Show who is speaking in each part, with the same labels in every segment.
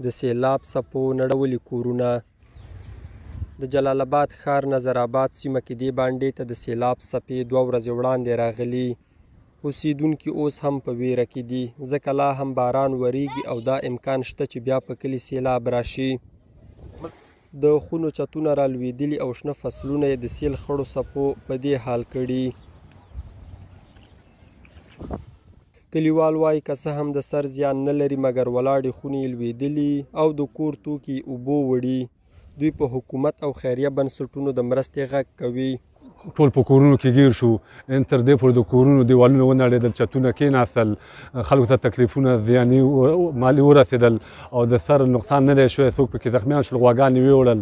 Speaker 1: د سیلاب څپو نړولي کورونه. د جلال آباد ښار نظر آباد سیمه کې دې بانډې ته د سیلاب څپې 2 ورځې وړاندې راغلي. اوسیدونکي اوس هم په ویره کې دي ځکه لا هم باران وریږي او دا امکان شته چې بیا په کلي سیلاب راشي. د خونو چتونه رالوېدلي او شنه فصلونه یې د سیل خړو څپو په دې حال کړي. کلیوال وایي که څه هم د سر زیان نه لري مګر ولاړې خونې یې لوېدلي او د کور توکي اوبو وړي. دوی په حکومت او خیریه بنسټونو د مرستې غږ کوي.
Speaker 2: ټول په کورونو کې ګیر شو، تر دې پورې د کورونو دیوالونه ونړېدل، چتونه کېناستل، خلکو ته تکلیفونه زیاني مالي ورسېدل او د سر نقصان نه دی شوی، څوک پکې زخمیان شول، غواګانې ویوړل.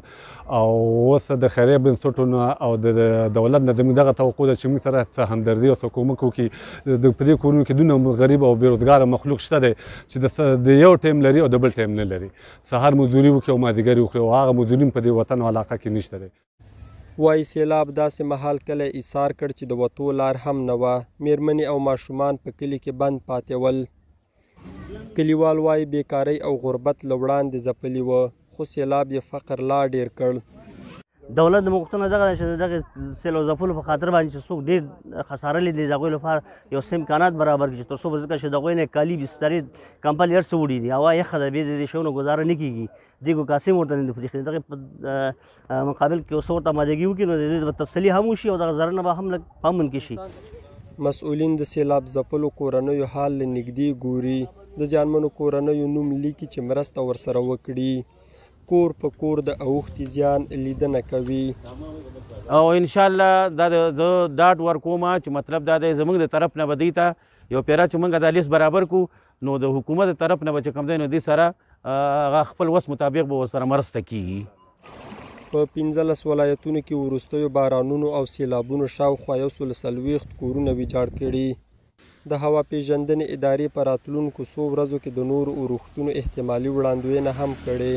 Speaker 2: او اوس د خیریه بنسټونو او د دولت نه زموږ دغه توقع ده چې موږ سره څه همدردي او څه کومک وکړي. په دې کورونو کې دونه غریب او بېروزګاره مخلوق شته دی چې د یو ټایم لري او د بل ټایم نه لري. سهار مزدوري وکړي او مازدیګر وکړي او هغه مزدورین په دې وطن او علاقه کې نشته دی.
Speaker 1: وایي سیلاب داسې مهال کله ایثار کړ چې د وتو لار هم نه وه. میرمنې او ماشومان په کلي کې بند پاتې ول. کلیوال وایي بیکارۍ او غربت له وړاندې ځپلي وه خو سیلاب یې فقر لا ډېر کړ.
Speaker 3: دولت د غوښتنه دغه ده چې دغه سیل او ځپلو په خاطر باندې چې څوک ډېر خساره لیدلي د هغوی لپاره یو څه امکانات برابر کړي چې تر څو به ځکه چې د هغوی نه کالي بسترې کمپل هر څه وړي دي. هوا یخه ده، بې د دې شیانو ګزاره نه کېږي. دیګو کاسې هم ورته نه دي پرېښودې. دغې په مقابل کې څه ورته مادګي وکړي نو د دوی به تسلي هم وشي او دغه ضرر نه به هم لږ په امن کې شي.
Speaker 1: مسؤلین د سیلاب ځپلو کورنیو حال له نږدې ګوري. د زیانمنو کورنیو نوم لیکي چې مرسته ورسره وکړي. کور په کور د اوښتي زیان لیدنه کوي.
Speaker 4: او انشاءالله دا زه ډاډ ورکوم چې مطلب دا دی زموږ د طرف نه به دوی ته یو پیره چې موږ دا لیست برابر کړو نو د حکومت د طرف نه به چې کوم دی نو دوی سره هغه خپل وس مطابق به ورسره مرسته کیږي.
Speaker 1: په 15 ولایتونو کې وروستیو بارانونو او سیلابونو شاوخوا 140 کورونه ویجاړ کړي. د هوا پیژندنې ادارې په راتلونکو څو ورځو کې د نورو اورښتونو احتمالي وړاندوینه هم کړې.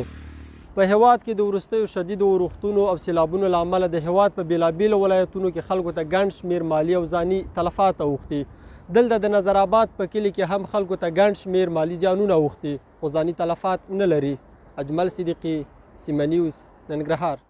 Speaker 1: په هیواد کې د وروستیو شدیدو اورښتونو او سیلابونو له امله د هیواد په بېلابېلو ولایتونو کې خلکو ته ګڼ شمېر مالي او ځاني تلفات اوښتي. دلته د نظر آباد په کلي کې هم خلکو ته ګڼ شمېر مالي زیانونه اوښتي خو ځاني تلفات نه لري. اجمل صدیقي، سیمه نیوز، ننګرهار.